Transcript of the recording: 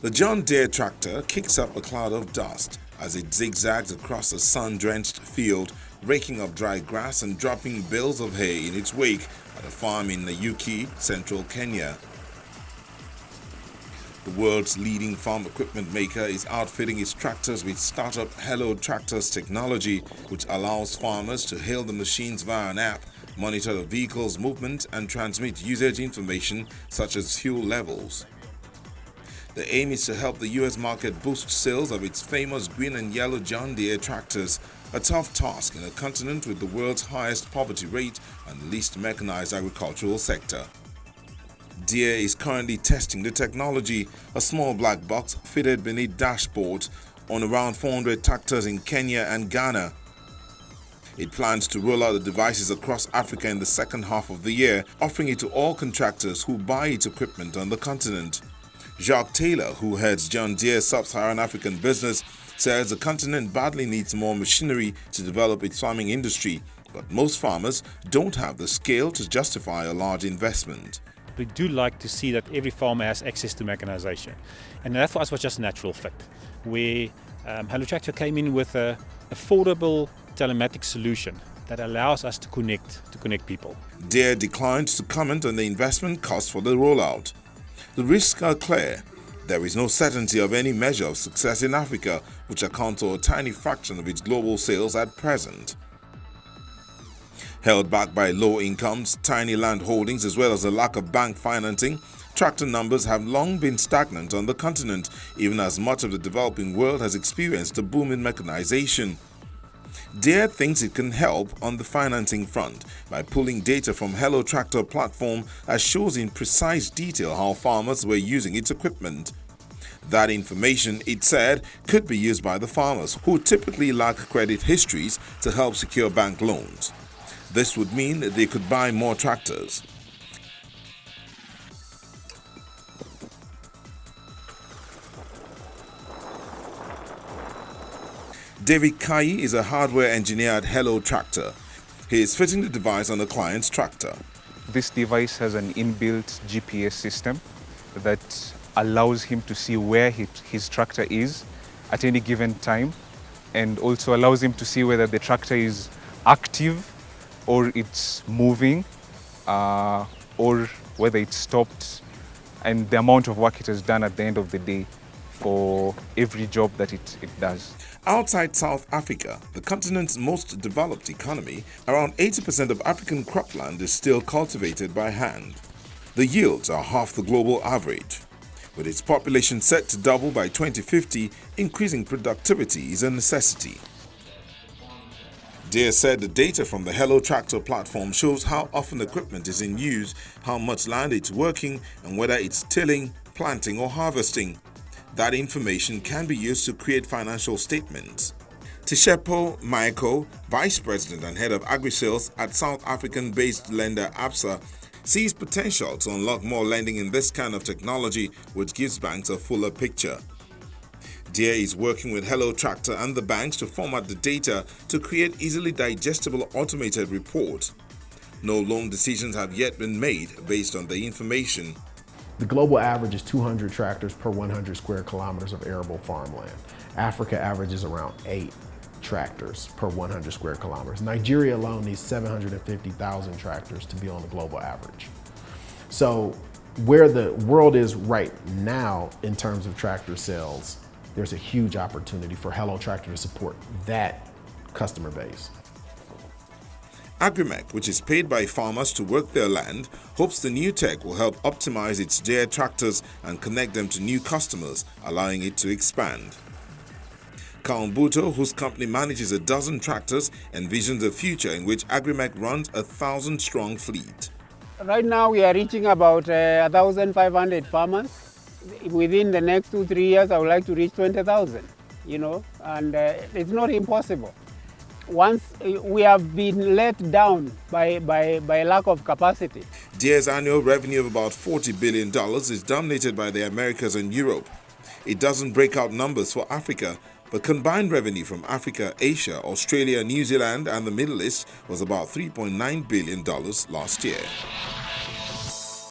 The John Deere tractor kicks up a cloud of dust as it zigzags across a sun-drenched field, raking up dry grass and dropping bales of hay in its wake at a farm in Nanyuki, central Kenya. The world's leading farm equipment maker is outfitting its tractors with startup Hello Tractors technology, which allows farmers to hail the machines via an app, monitor the vehicle's movement, and transmit usage information such as fuel levels. The aim is to help the US market boost sales of its famous green and yellow John Deere tractors, a tough task in a continent with the world's highest poverty rate and least mechanized agricultural sector. Deere is currently testing the technology, a small black box fitted beneath dashboards, on around 400 tractors in Kenya and Ghana. It plans to roll out the devices across Africa in the second half of the year, offering it to all contractors who buy its equipment on the continent. Jacques Taylor, who heads John Deere's sub-Saharan African business, says the continent badly needs more machinery to develop its farming industry, but most farmers don't have the scale to justify a large investment. We do like to see that every farmer has access to mechanization, and that for us was just a natural fit. Where Hello Tractor came in with an affordable telematics solution that allows us to connect people. Deere declined to comment on the investment cost for the rollout. The risks are clear. There is no certainty of any measure of success in Africa, which accounts for a tiny fraction of its global sales at present. Held back by low incomes, tiny land holdings, as well as a lack of bank financing, tractor numbers have long been stagnant on the continent, even as much of the developing world has experienced a boom in mechanization. Deere thinks it can help on the financing front by pulling data from Hello Tractor platform that shows in precise detail how farmers were using its equipment. That information, it said, could be used by the farmers, who typically lack credit histories, to help secure bank loans. This would mean that they could buy more tractors. David KAYI is a hardware engineer at Hello Tractor. He is fitting the device on the client's tractor. This device has an inbuilt GPS system that allows him to see where his tractor is at any given time, and also allows him to see whether the tractor is active or it's moving, or whether it's stopped, and the amount of work it has done at the end of the day for every job that it does. Outside South Africa, the continent's most developed economy, around 80% of African cropland is still cultivated by hand. The yields are half the global average. With its population set to double by 2050, increasing productivity is a necessity. Deere said the data from the Hello Tractor platform shows how often equipment is in use, how much land it's working, and whether it's tilling, planting, or harvesting. That information can be used to create financial statements. TSHEPO MAEKO, Vice President and Head of Agri-Sales at South African-based lender ABSA, sees potential to unlock more lending in this kind of technology, which gives banks a fuller picture. Deere is working with Hello Tractor and the banks to format the data to create easily digestible automated reports. No loan decisions have yet been made based on the information. The global average is 200 tractors per 100 square kilometers of arable farmland. Africa averages around 8 tractors per 100 square kilometers. Nigeria alone needs 750,000 tractors to be on the global average. So where the world is right now in terms of tractor sales, there's a huge opportunity for Hello Tractor to support that customer base. Agrimec, which is paid by farmers to work their land, hopes the new tech will help optimize its Deere tractors and connect them to new customers, allowing it to expand. Kaumbuto, whose company manages a dozen tractors, envisions a future in which Agrimec runs a 1,000-strong fleet. Right now we are reaching about 1,500 farmers. Within the next 2-3 years, I would like to reach 20,000, and it's not impossible. Once we have been let down by lack of capacity. Deere's annual revenue of about $40 billion is dominated by the Americas and Europe. It doesn't break out numbers for Africa, but combined revenue from Africa, Asia, Australia, New Zealand, and the Middle East was about $3.9 billion last year.